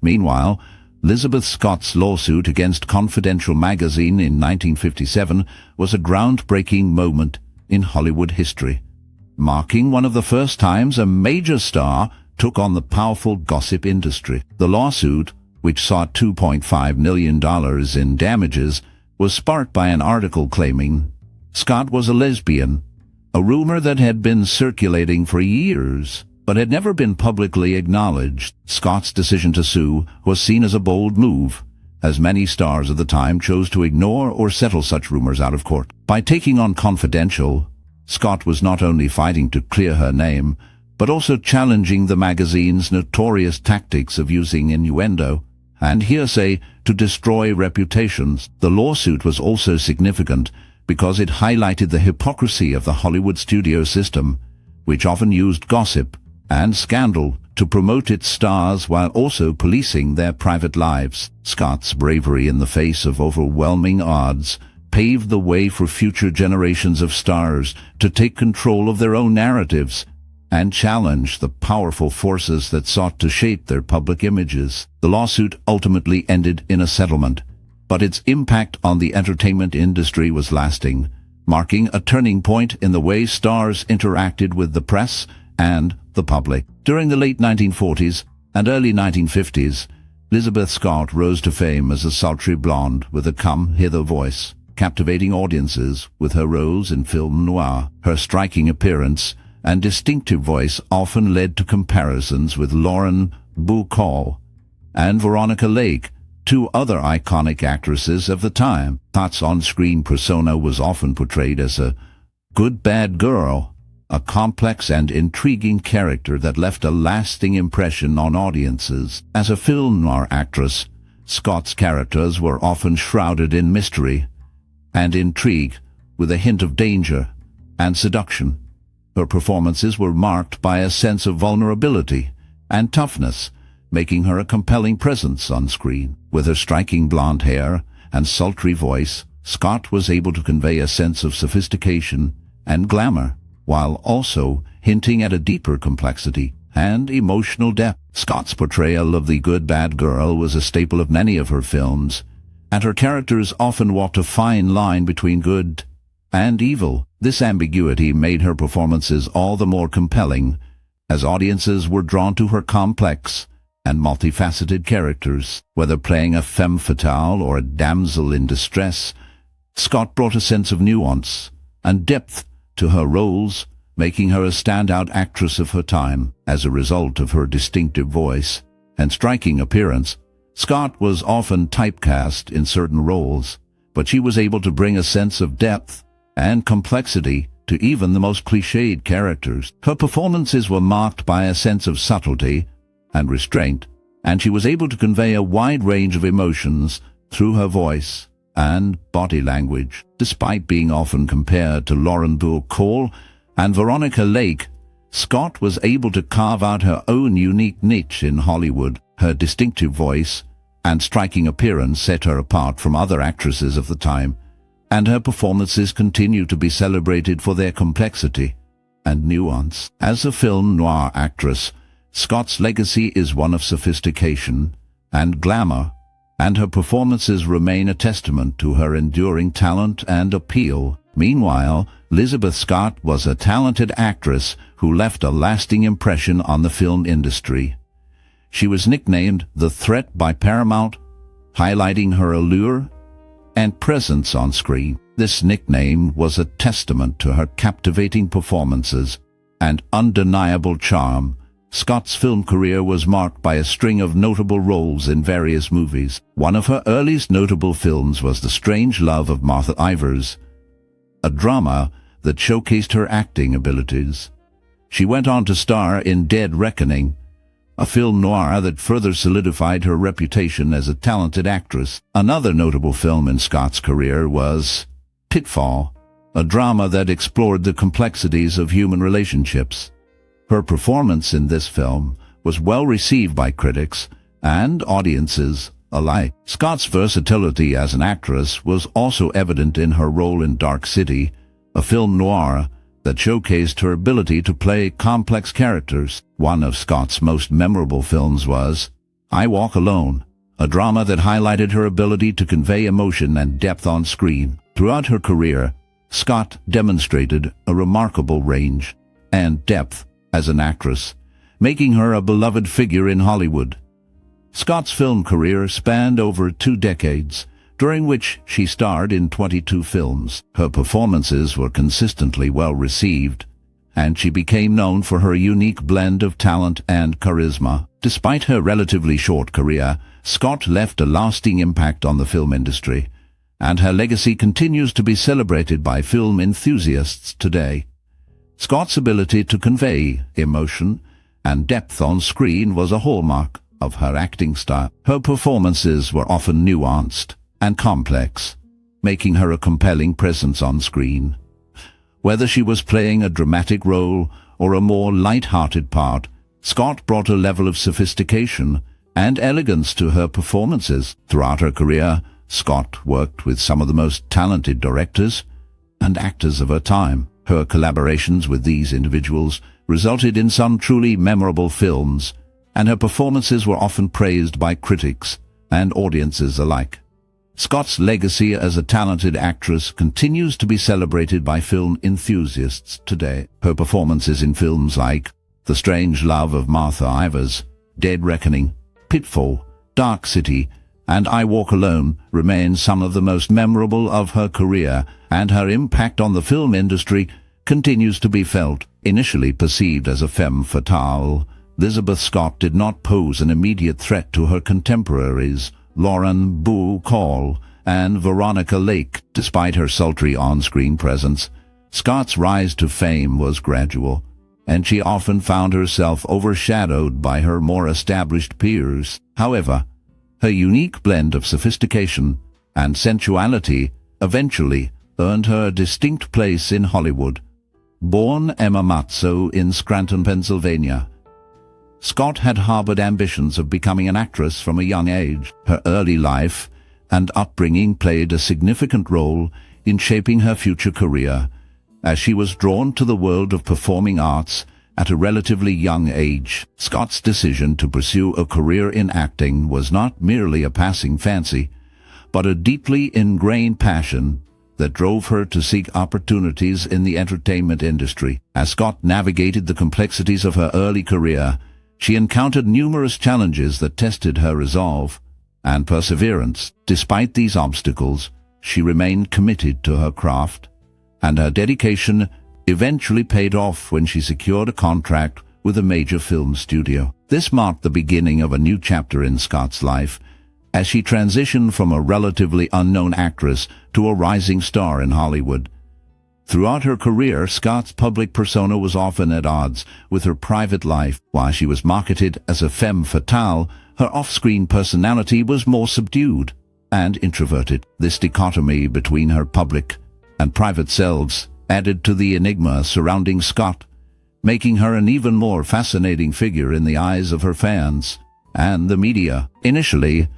Meanwhile, Lizabeth Scott's lawsuit against Confidential magazine in 1957 was a groundbreaking moment in Hollywood history, marking one of the first times a major star took on the powerful gossip industry. The lawsuit, which sought $2.5 million in damages, was sparked by an article claiming Scott was a lesbian, a rumor that had been circulating for years but had never been publicly acknowledged. Scott's decision to sue was seen as a bold move, as many stars of the time chose to ignore or settle such rumors out of court. By taking on Confidential, Scott was not only fighting to clear her name, but also challenging the magazine's notorious tactics of using innuendo and hearsay to destroy reputations. The lawsuit was also significant because it highlighted the hypocrisy of the Hollywood studio system, which often used gossip and scandal to promote its stars while also policing their private lives. Scott's bravery in the face of overwhelming odds paved the way for future generations of stars to take control of their own narratives and challenge the powerful forces that sought to shape their public images. The lawsuit ultimately ended in a settlement, but its impact on the entertainment industry was lasting, marking a turning point in the way stars interacted with the press and the public. During the late 1940s and early 1950s, Lizabeth Scott rose to fame as a sultry blonde with a come-hither voice, captivating audiences with her roles in film noir. Her striking appearance and distinctive voice often led to comparisons with Lauren Bacall and Veronica Lake, two other iconic actresses of the time. Scott's on-screen persona was often portrayed as a good bad girl, a complex and intriguing character that left a lasting impression on audiences. As a film noir actress, Scott's characters were often shrouded in mystery and intrigue, with a hint of danger and seduction. Her performances were marked by a sense of vulnerability and toughness, making her a compelling presence on screen. With her striking blonde hair and sultry voice, Scott was able to convey a sense of sophistication and glamour, while also hinting at a deeper complexity and emotional depth. Scott's portrayal of the good bad girl was a staple of many of her films, and her characters often walked a fine line between good and evil. This ambiguity made her performances all the more compelling, as audiences were drawn to her complex and multifaceted characters. Whether playing a femme fatale or a damsel in distress, Scott brought a sense of nuance and depth to her roles, making her a standout actress of her time. As a result of her distinctive voice and striking appearance, Scott was often typecast in certain roles, but she was able to bring a sense of depth and complexity to even the most cliched characters. Her performances were marked by a sense of subtlety and restraint, and she was able to convey a wide range of emotions through her voice and body language. Despite being often compared to Lauren Bacall and Veronica Lake, Scott was able to carve out her own unique niche in Hollywood. Her distinctive voice and striking appearance set her apart from other actresses of the time, and her performances continue to be celebrated for their complexity and nuance. As a film noir actress, Scott's legacy is one of sophistication and glamour, and her performances remain a testament to her enduring talent and appeal. Meanwhile, Lizabeth Scott was a talented actress who left a lasting impression on the film industry. She was nicknamed The Threat by Paramount, highlighting her allure and presence on screen. This nickname was a testament to her captivating performances and undeniable charm. Scott's film career was marked by a string of notable roles in various movies. One of her earliest notable films was The Strange Love of Martha Ivers, a drama that showcased her acting abilities. She went on to star in Dead Reckoning, a film noir that further solidified her reputation as a talented actress. Another notable film in Scott's career was Pitfall, a drama that explored the complexities of human relationships. Her performance in this film was well received by critics and audiences alike. Scott's versatility as an actress was also evident in her role in Dark City, a film noir that showcased her ability to play complex characters. One of Scott's most memorable films was I Walk Alone, a drama that highlighted her ability to convey emotion and depth on screen. Throughout her career, Scott demonstrated a remarkable range and depth as an actress, making her a beloved figure in Hollywood. Scott's film career spanned over 2 decades, during which she starred in 22 films. Her performances were consistently well received, and she became known for her unique blend of talent and charisma. Despite her relatively short career, Scott left a lasting impact on the film industry, and her legacy continues to be celebrated by film enthusiasts today. Scott's ability to convey emotion and depth on screen was a hallmark of her acting style. Her performances were often nuanced and complex, making her a compelling presence on screen. Whether she was playing a dramatic role or a more light-hearted part, Scott brought a level of sophistication and elegance to her performances. Throughout her career, Scott worked with some of the most talented directors and actors of her time. Her collaborations with these individuals resulted in some truly memorable films, and her performances were often praised by critics and audiences alike. Scott's legacy as a talented actress continues to be celebrated by film enthusiasts today. Her performances in films like The Strange Love of Martha Ivers, Dead Reckoning, Pitfall, Dark City, and I Walk Alone remain some of the most memorable of her career, and her impact on the film industry continues to be felt. Initially perceived as a femme fatale, Lizabeth Scott did not pose an immediate threat to her contemporaries, Lauren Bacall and Veronica Lake. Despite her sultry on-screen presence, Scott's rise to fame was gradual, and she often found herself overshadowed by her more established peers. However, her unique blend of sophistication and sensuality eventually earned her a distinct place in Hollywood. Born Emma Matzo in Scranton, Pennsylvania, Scott had harbored ambitions of becoming an actress from a young age. Her early life and upbringing played a significant role in shaping her future career, as she was drawn to the world of performing arts at a relatively young age. Scott's decision to pursue a career in acting was not merely a passing fancy, but a deeply ingrained passion that drove her to seek opportunities in the entertainment industry. As Scott navigated the complexities of her early career, she encountered numerous challenges that tested her resolve and perseverance. Despite these obstacles, she remained committed to her craft, and her dedication eventually paid off when she secured a contract with a major film studio. This marked the beginning of a new chapter in Scott's life, as she transitioned from a relatively unknown actress to a rising star in Hollywood. Throughout her career, Scott's public persona was often at odds with her private life. While she was marketed as a femme fatale, her off-screen personality was more subdued and introverted. This dichotomy between her public and private selves added to the enigma surrounding Scott, making her an even more fascinating figure in the eyes of her fans and the media. Initially,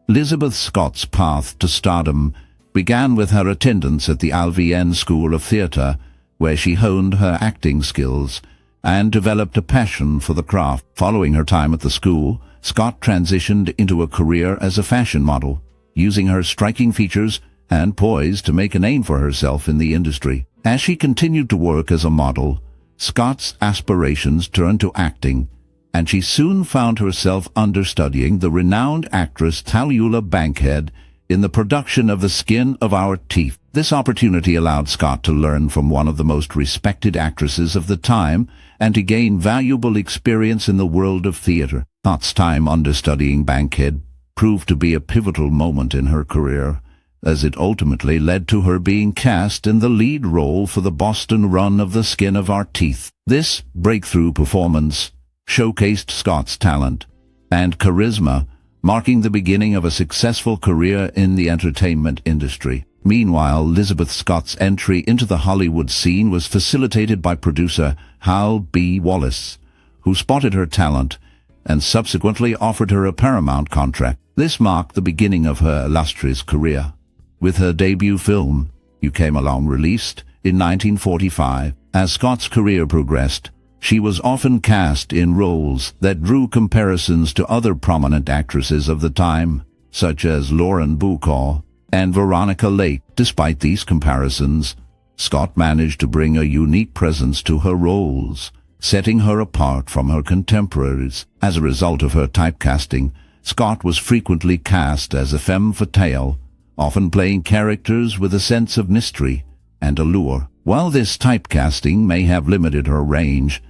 Lizabeth Scott's path to stardom began with her attendance at the LVN School of Theatre, where she honed her acting skills and developed a passion for the craft. Following her time at the school, Scott transitioned into a career as a fashion model, using her striking features and poise to make a name for herself in the industry. As she continued to work as a model, Scott's aspirations turned to acting, and she soon found herself understudying the renowned actress Tallulah Bankhead in the production of The Skin of Our Teeth. This opportunity allowed Scott to learn from one of the most respected actresses of the time and to gain valuable experience in the world of theater. Scott's time understudying Bankhead proved to be a pivotal moment in her career, as it ultimately led to her being cast in the lead role for the Boston run of The Skin of Our Teeth. This breakthrough performance showcased Scott's talent and charisma, marking the beginning of a successful career in the entertainment industry. Meanwhile, Lizabeth Scott's entry into the Hollywood scene was facilitated by producer Hal B. Wallace, who spotted her talent and subsequently offered her a Paramount contract. This marked the beginning of her illustrious career, with her debut film, You Came Along, released in 1945. As Scott's career progressed, She was often cast in roles that drew comparisons to other prominent actresses of the time, such as Lauren Bacall and Veronica Lake. Despite these comparisons, Scott managed to bring a unique presence to her roles, setting her apart from her contemporaries. As a result of her typecasting, Scott was frequently cast as a femme fatale, often playing characters with a sense of mystery and allure. While this typecasting may have limited her range,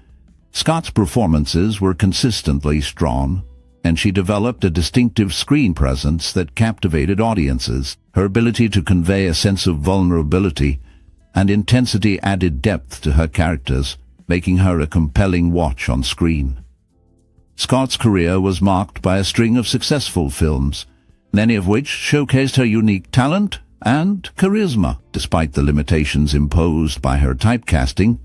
Scott's performances were consistently strong, and she developed a distinctive screen presence that captivated audiences. Her ability to convey a sense of vulnerability and intensity added depth to her characters, making her a compelling watch on screen. Scott's career was marked by a string of successful films, many of which showcased her unique talent and charisma. Despite the limitations imposed by her typecasting,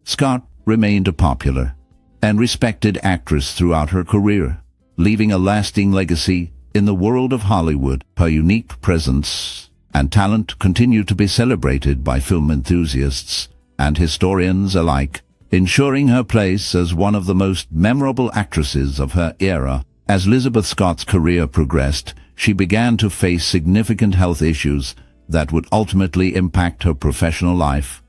Scott remained a popular and respected actress throughout her career, leaving a lasting legacy in the world of Hollywood. Her unique presence and talent continue to be celebrated by film enthusiasts and historians alike, ensuring her place as one of the most memorable actresses of her era. As Lizabeth Scott's career progressed, she began to face significant health issues that would ultimately impact her professional life.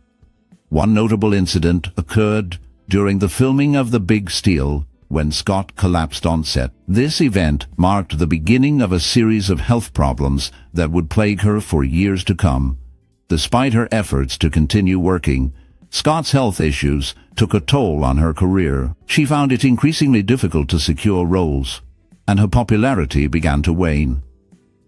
One notable incident occurred during the filming of The Big Steal, when Scott collapsed on set. This event marked the beginning of a series of health problems that would plague her for years to come. Despite her efforts to continue working, Scott's health issues took a toll on her career. She found it increasingly difficult to secure roles, and her popularity began to wane.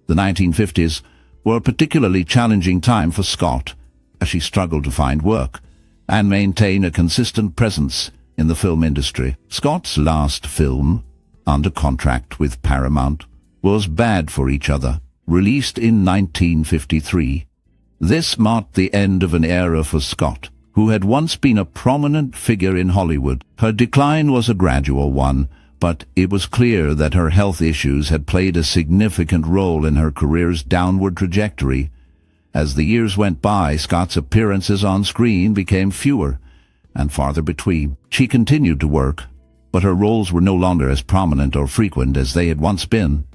The 1950s were a particularly challenging time for Scott, as she struggled to find work and maintain a consistent presence in the film industry. Scott's last film, under contract with Paramount, was Bad for Each Other, released in 1953. This marked the end of an era for Scott, who had once been a prominent figure in Hollywood. Her decline was a gradual one, but it was clear that her health issues had played a significant role in her career's downward trajectory. As the years went by, Scott's appearances on screen became fewer and farther between. She continued to work, but her roles were no longer as prominent or frequent as they had once been.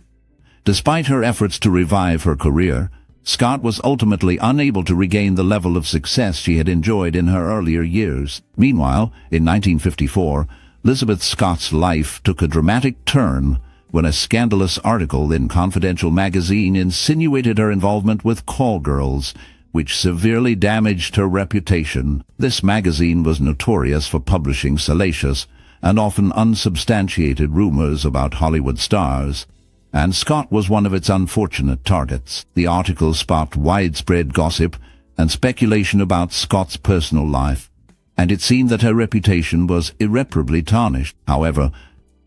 Despite her efforts to revive her career, Scott was ultimately unable to regain the level of success she had enjoyed in her earlier years. Meanwhile, in 1954, Lizabeth Scott's life took a dramatic turn when a scandalous article in Confidential magazine insinuated her involvement with call girls, which severely damaged her reputation. This magazine was notorious for publishing salacious and often unsubstantiated rumors about Hollywood stars, and Scott was one of its unfortunate targets. The article sparked widespread gossip and speculation about Scott's personal life, and it seemed that her reputation was irreparably tarnished. However,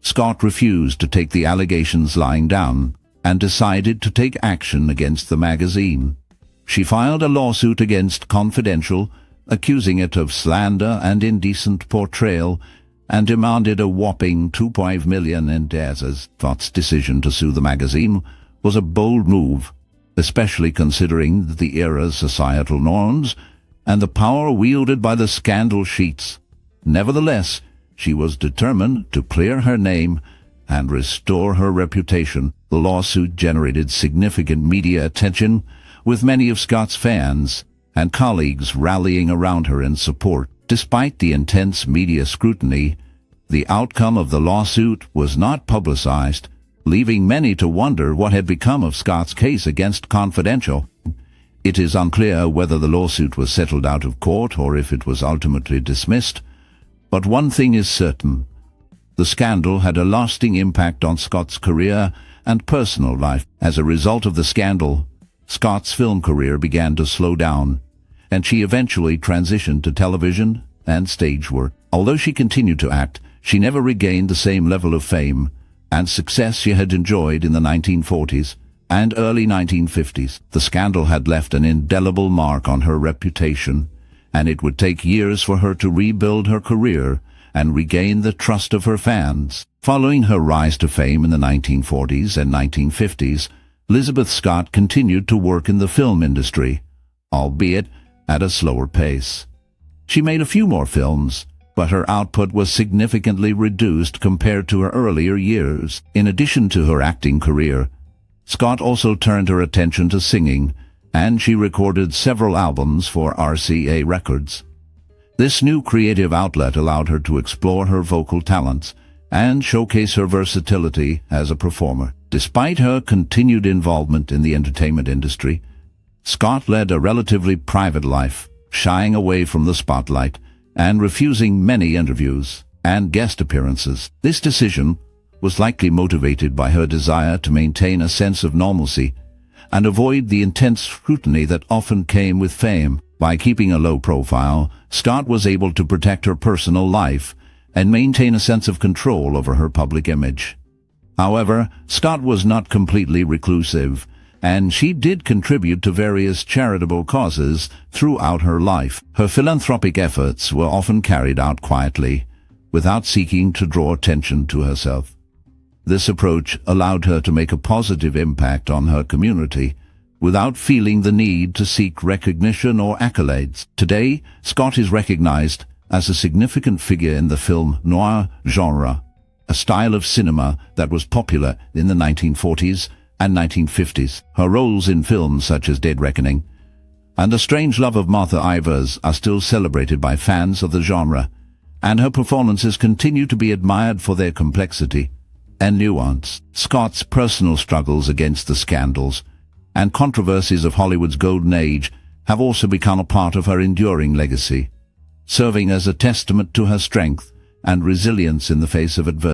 Scott refused to take the allegations lying down and decided to take action against the magazine. She filed a lawsuit against Confidential, accusing it of slander and indecent portrayal, and demanded a whopping $2.5 million in damages. Scott's decision to sue the magazine was a bold move, especially considering the era's societal norms and the power wielded by the scandal sheets. Nevertheless, she was determined to clear her name and restore her reputation. The lawsuit generated significant media attention, with many of Scott's fans and colleagues rallying around her in support. Despite the intense media scrutiny, the outcome of the lawsuit was not publicized, leaving many to wonder what had become of Scott's case against Confidential. It is unclear whether the lawsuit was settled out of court or if it was ultimately dismissed, but one thing is certain: the scandal had a lasting impact on Scott's career and personal life. As a result of the scandal, Scott's film career began to slow down, and she eventually transitioned to television and stage work. Although she continued to act, she never regained the same level of fame and success she had enjoyed in the 1940s and early 1950s. The scandal had left an indelible mark on her reputation, and it would take years for her to rebuild her career and regain the trust of her fans. Following her rise to fame in the 1940s and 1950s, Lizabeth Scott continued to work in the film industry, albeit at a slower pace. She made a few more films, but her output was significantly reduced compared to her earlier years. In addition to her acting career, Scott also turned her attention to singing, and she recorded several albums for RCA Records. This new creative outlet allowed her to explore her vocal talents and showcase her versatility as a performer. Despite her continued involvement in the entertainment industry, Scott led a relatively private life, shying away from the spotlight and refusing many interviews and guest appearances. This decision was likely motivated by her desire to maintain a sense of normalcy and avoid the intense scrutiny that often came with fame. By keeping a low profile, Scott was able to protect her personal life and maintain a sense of control over her public image. However, Scott was not completely reclusive, and she did contribute to various charitable causes throughout her life. Her philanthropic efforts were often carried out quietly, without seeking to draw attention to herself. This approach allowed her to make a positive impact on her community, without feeling the need to seek recognition or accolades. Today, Scott is recognized as a significant figure in the film noir genre, a style of cinema that was popular in the 1940s and 1950s. Her roles in films such as Dead Reckoning and A Strange Love of Martha Ivers are still celebrated by fans of the genre, and her performances continue to be admired for their complexity and nuance. Scott's personal struggles against the scandals and controversies of Hollywood's golden age have also become a part of her enduring legacy, serving as a testament to her strength and resilience in the face of adversity.